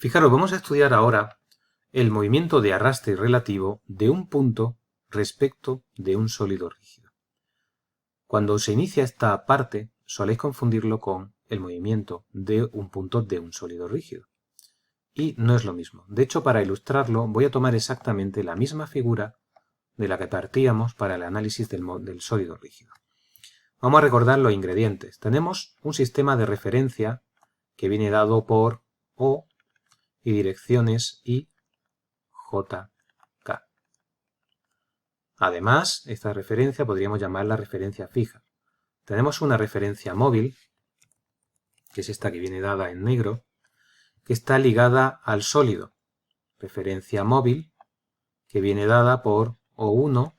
Fijaros, vamos a estudiar ahora el movimiento de arrastre relativo de un punto respecto de un sólido rígido. Cuando se inicia esta parte, soléis confundirlo con el movimiento de un punto de un sólido rígido. Y no es lo mismo. De hecho, para ilustrarlo, voy a tomar exactamente la misma figura de la que partíamos para el análisis del sólido rígido. Vamos a recordar los ingredientes. Tenemos un sistema de referencia que viene dado por O y direcciones I, J, K. Además, esta referencia podríamos llamarla referencia fija. Tenemos una referencia móvil, que es esta que viene dada en negro, que está ligada al sólido. Referencia móvil, que viene dada por O1,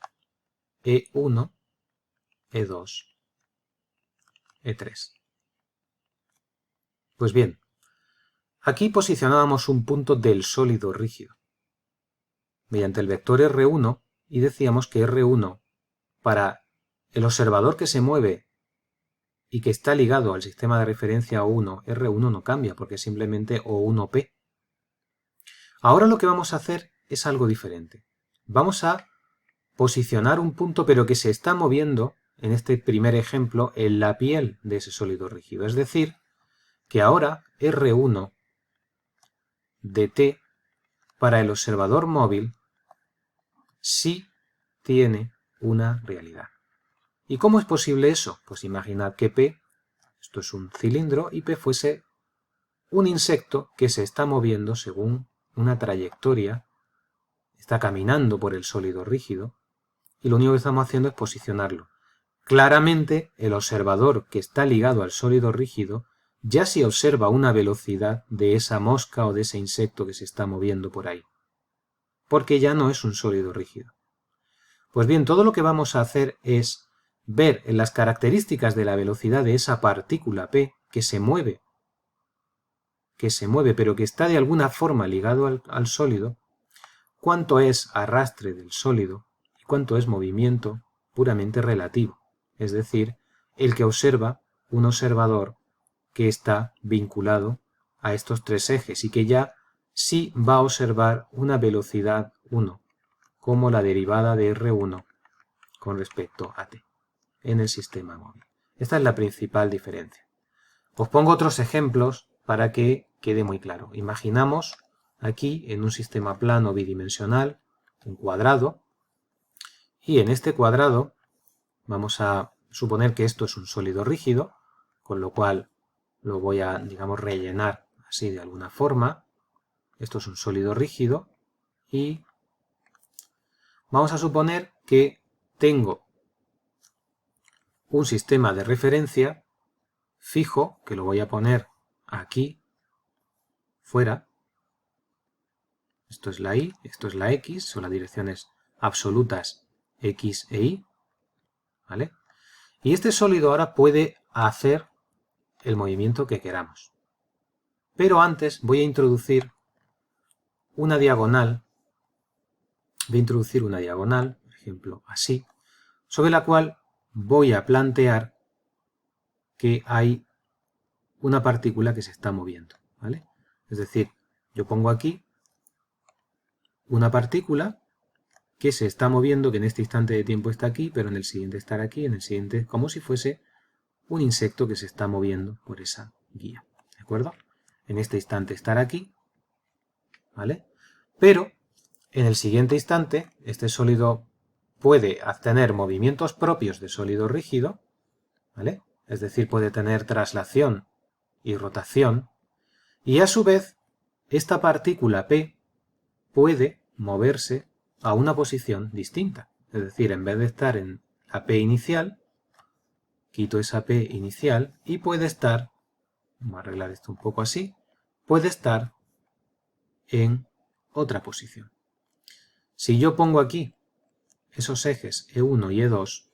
E1, E2, E3. Pues bien, aquí posicionábamos un punto del sólido rígido mediante el vector R1 y decíamos que R1 para el observador que se mueve y que está ligado al sistema de referencia O1, R1 no cambia porque es simplemente O1P. Ahora lo que vamos a hacer es algo diferente. Vamos a posicionar un punto pero que se está moviendo, en este primer ejemplo, en la piel de ese sólido rígido. Es decir, que ahora R1 de T para el observador móvil sí tiene una realidad. ¿Y cómo es posible eso? Pues imaginad que P, esto es un cilindro, y P fuese un insecto que se está moviendo según una trayectoria, está caminando por el sólido rígido, y lo único que estamos haciendo es posicionarlo. Claramente, el observador que está ligado al sólido rígido ya se observa una velocidad de esa mosca o de ese insecto que se está moviendo por ahí, porque ya no es un sólido rígido. Pues bien, todo lo que vamos a hacer es ver en las características de la velocidad de esa partícula P que se mueve, pero que está de alguna forma ligado al sólido, cuánto es arrastre del sólido y cuánto es movimiento puramente relativo, es decir, el que observa un observador que está vinculado a estos tres ejes y que ya sí va a observar una velocidad 1, como la derivada de R1 con respecto a T en el sistema móvil. Esta es la principal diferencia. Os pongo otros ejemplos para que quede muy claro. Imaginamos aquí en un sistema plano bidimensional un cuadrado y en este cuadrado vamos a suponer que esto es un sólido rígido, con lo cual lo voy a, digamos, rellenar así de alguna forma. Esto es un sólido rígido y vamos a suponer que tengo un sistema de referencia fijo, que lo voy a poner aquí fuera. Esto es la Y, esto es la X, son las direcciones absolutas X e Y, ¿vale? Y este sólido ahora puede hacer el movimiento que queramos. Pero antes voy a introducir una diagonal, por ejemplo, así, sobre la cual voy a plantear que hay una partícula que se está moviendo, ¿vale? Es decir, yo pongo aquí una partícula que se está moviendo, que en este instante de tiempo está aquí, pero en el siguiente estará aquí, en el siguiente, como si fuese un insecto que se está moviendo por esa guía, ¿de acuerdo? En este instante estará aquí, ¿vale? Pero en el siguiente instante, este sólido puede tener movimientos propios de sólido rígido, ¿vale? Es decir, puede tener traslación y rotación, y a su vez, esta partícula P puede moverse a una posición distinta. Es decir, en vez de estar en la P inicial, quito esa P inicial y puede estar, vamos a arreglar esto un poco así, puede estar en otra posición. Si yo pongo aquí esos ejes E1 y E2,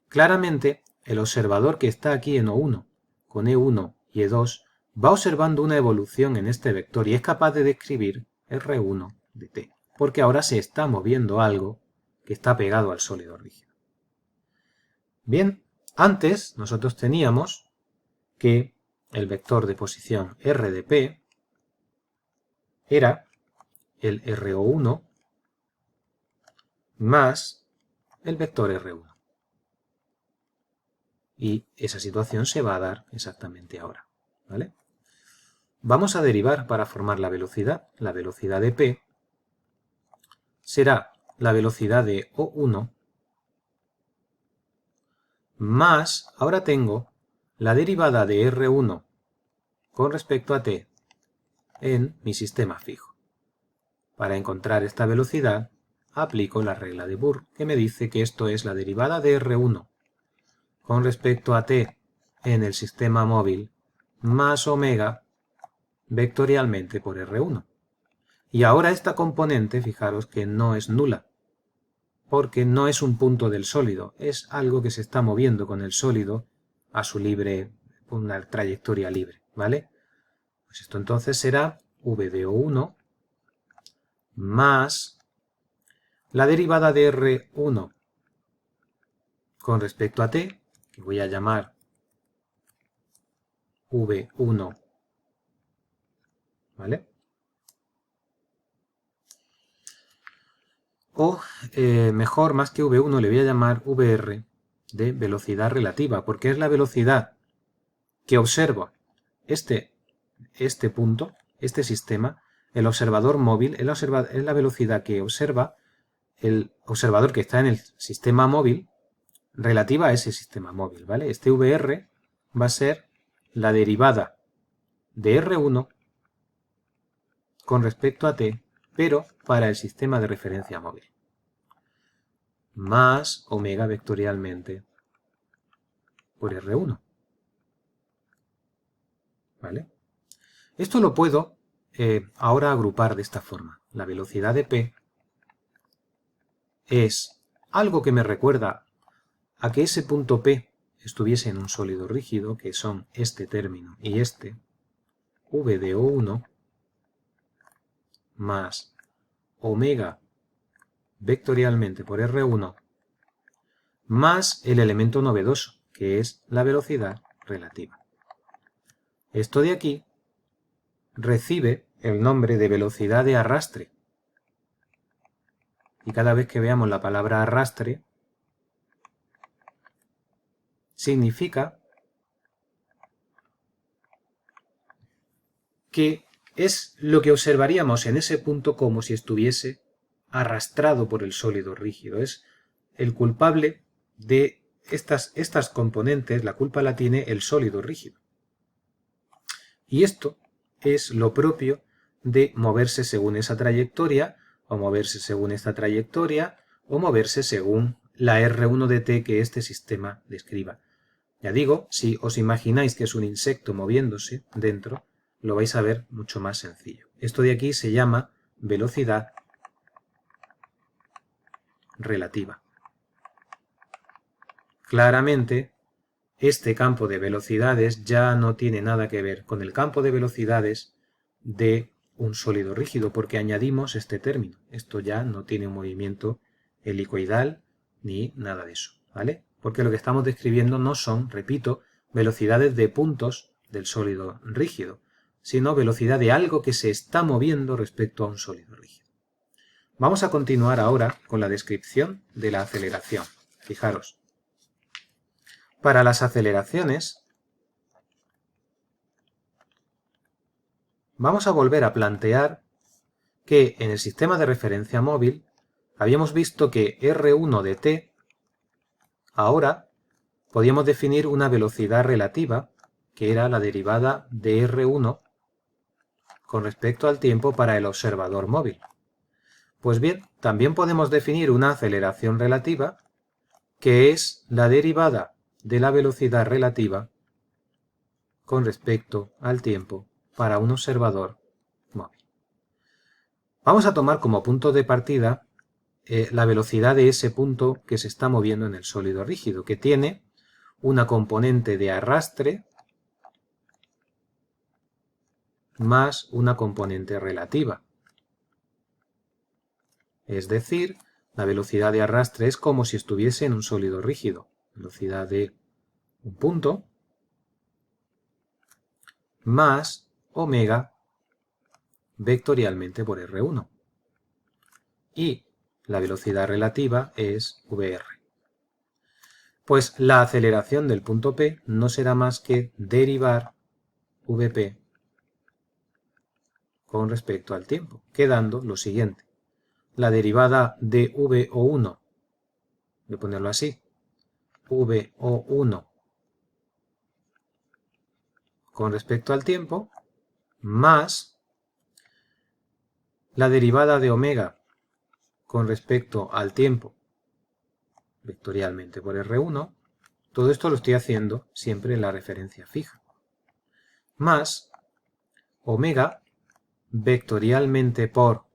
claramente el observador que está aquí en O1 con E1 y E2 va observando una evolución en este vector y es capaz de describir R1 de T, porque ahora se está moviendo algo que está pegado al sólido rígido. Bien, antes nosotros teníamos que el vector de posición R de P era el RO1 más el vector R1. Y esa situación se va a dar exactamente ahora, ¿vale? Vamos a derivar para formar la velocidad. La velocidad de P será la velocidad de O1 más, ahora tengo la derivada de R1 con respecto a T en mi sistema fijo. Para encontrar esta velocidad, aplico la regla de Bohr, que me dice que esto es la derivada de R1 con respecto a T en el sistema móvil más omega vectorialmente por R1. Y ahora esta componente, fijaros que no es nula, porque no es un punto del sólido, es algo que se está moviendo con el sólido a su libre, una trayectoria libre, ¿vale? Pues esto entonces será V de O1 más la derivada de R1 con respecto a T, que voy a llamar V1, ¿vale? O mejor, más que V1, le voy a llamar VR de velocidad relativa, porque es la velocidad que observa este punto, este sistema, el observador móvil, es la velocidad que observa el observador que está en el sistema móvil relativa a ese sistema móvil, ¿vale? Este VR va a ser la derivada de R1 con respecto a T, pero para el sistema de referencia móvil, más omega vectorialmente por R1, ¿vale? Esto lo puedo ahora agrupar de esta forma. La velocidad de P es algo que me recuerda a que ese punto P estuviese en un sólido rígido, que son este término y este, V de O1 más omega vectorialmente por R1 más el elemento novedoso, que es la velocidad relativa. Esto de aquí recibe el nombre de velocidad de arrastre. Y cada vez que veamos la palabra arrastre, significa que es lo que observaríamos en ese punto como si estuviese arrastrado por el sólido rígido. Es el culpable de estas componentes, la culpa la tiene el sólido rígido. Y esto es lo propio de moverse según esa trayectoria, o moverse según esta trayectoria, o moverse según la R1 de t que este sistema describa. Ya digo, si os imagináis que es un insecto moviéndose dentro, lo vais a ver mucho más sencillo. Esto de aquí se llama velocidad relativa. Claramente, este campo de velocidades ya no tiene nada que ver con el campo de velocidades de un sólido rígido, porque añadimos este término. Esto ya no tiene un movimiento helicoidal ni nada de eso, ¿vale? Porque lo que estamos describiendo no son, repito, velocidades de puntos del sólido rígido, sino velocidad de algo que se está moviendo respecto a un sólido rígido. Vamos a continuar ahora con la descripción de la aceleración. Fijaros. Para las aceleraciones, vamos a volver a plantear que en el sistema de referencia móvil habíamos visto que R1 de t ahora podíamos definir una velocidad relativa, que era la derivada de R1 con respecto al tiempo para el observador móvil. Pues bien, también podemos definir una aceleración relativa, que es la derivada de la velocidad relativa con respecto al tiempo para un observador móvil. Vamos a tomar como punto de partida la velocidad de ese punto que se está moviendo en el sólido rígido, que tiene una componente de arrastre más una componente relativa. Es decir, la velocidad de arrastre es como si estuviese en un sólido rígido. Velocidad de un punto más omega vectorialmente por R1. Y la velocidad relativa es VR. Pues la aceleración del punto P no será más que derivar Vp con respecto al tiempo, quedando lo siguiente. La derivada de VO1, voy a ponerlo así, VO1 con respecto al tiempo, más la derivada de omega con respecto al tiempo, vectorialmente por R1, todo esto lo estoy haciendo siempre en la referencia fija, más omega vectorialmente por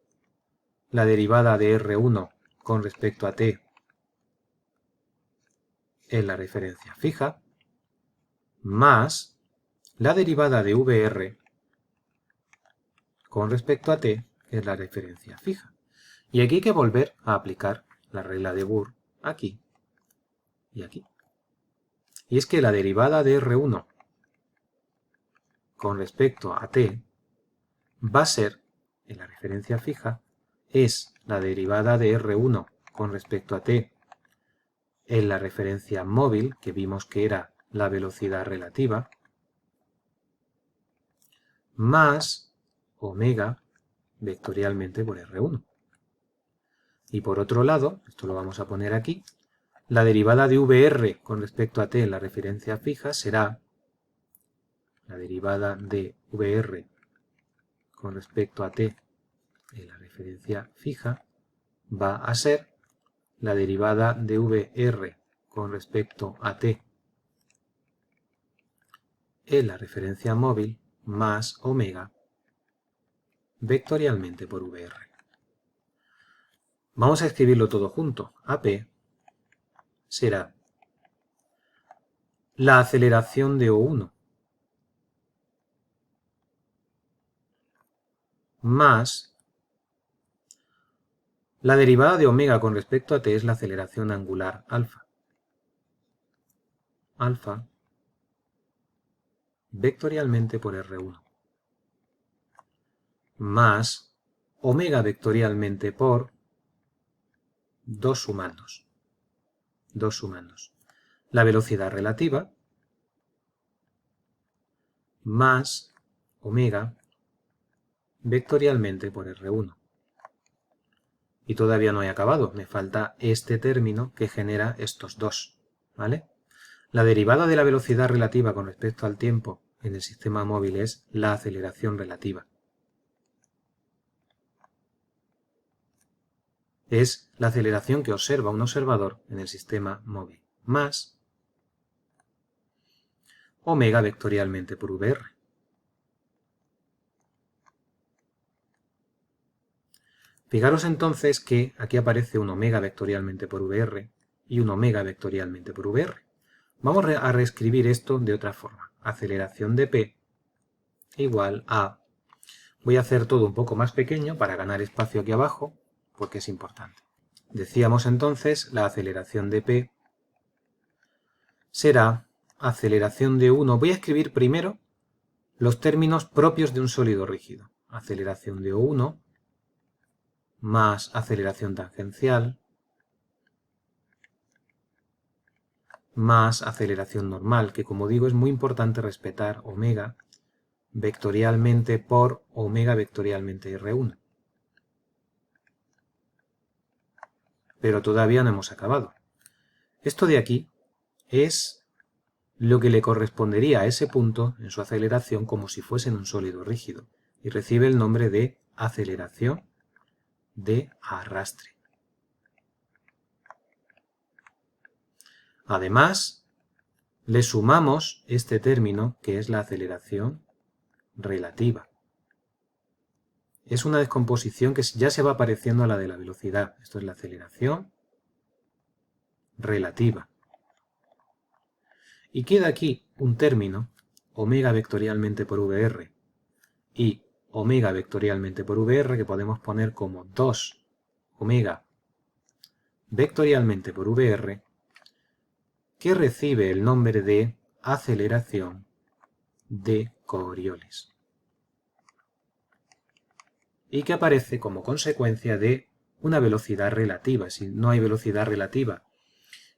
la derivada de R1 con respecto a t en la referencia fija, más la derivada de VR con respecto a t en la referencia fija. Y aquí hay que volver a aplicar la regla de Boole aquí y aquí. Y es que la derivada de R1 con respecto a t va a ser, en la referencia fija, es la derivada de R1 con respecto a t en la referencia móvil, que vimos que era la velocidad relativa, más omega vectorialmente por R1. Y por otro lado, esto lo vamos a poner aquí, la derivada de VR con respecto a t en la referencia fija será la derivada de VR con respecto a t en la referencia fija va a ser la derivada de VR con respecto a t en la referencia móvil más omega vectorialmente por VR. Vamos a escribirlo todo junto. AP será la aceleración de O1 más la derivada de omega con respecto a t es la aceleración angular alfa. Alfa vectorialmente por R1 más omega vectorialmente por 2 sumandos. La velocidad relativa más omega vectorialmente por R1. Y todavía no he acabado, me falta este término que genera estos dos, ¿vale? La derivada de la velocidad relativa con respecto al tiempo en el sistema móvil es la aceleración relativa. Es la aceleración que observa un observador en el sistema móvil, más omega vectorialmente por VR. Fijaros entonces que aquí aparece un omega vectorialmente por VR y un omega vectorialmente por VR. Vamos a reescribir esto de otra forma. Aceleración de P igual a... Voy a hacer todo un poco más pequeño para ganar espacio aquí abajo, porque es importante. Decíamos entonces, la aceleración de P será aceleración de 1. Voy a escribir primero los términos propios de un sólido rígido. Aceleración de O1 más aceleración tangencial más aceleración normal, que como digo es muy importante respetar omega vectorialmente por omega vectorialmente R1. Pero todavía no hemos acabado. Esto de aquí es lo que le correspondería a ese punto en su aceleración como si fuese en un sólido rígido, y recibe el nombre de aceleración de arrastre. Además, le sumamos este término que es la aceleración relativa. Es una descomposición que ya se va pareciendo a la de la velocidad. Esto es la aceleración relativa. Y queda aquí un término, omega vectorialmente por VR y omega vectorialmente por VR, que podemos poner como 2 omega vectorialmente por VR, que recibe el nombre de aceleración de Coriolis. y que aparece como consecuencia de una velocidad relativa. Si no hay velocidad relativa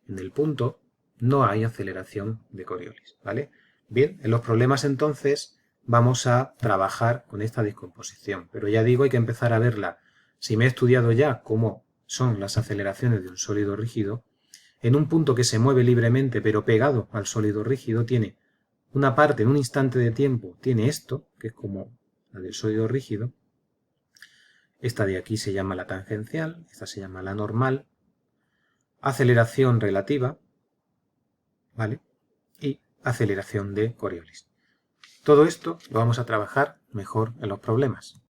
en el punto, no hay aceleración de Coriolis, ¿vale? Bien, en los problemas entonces vamos a trabajar con esta descomposición, pero ya digo, hay que empezar a verla. Si me he estudiado ya cómo son las aceleraciones de un sólido rígido, en un punto que se mueve libremente pero pegado al sólido rígido tiene una parte, en un instante de tiempo, tiene esto, que es como la del sólido rígido. Esta de aquí se llama la tangencial, esta se llama la normal, aceleración relativa, ¿vale? Y aceleración de Coriolis. Todo esto lo vamos a trabajar mejor en los problemas.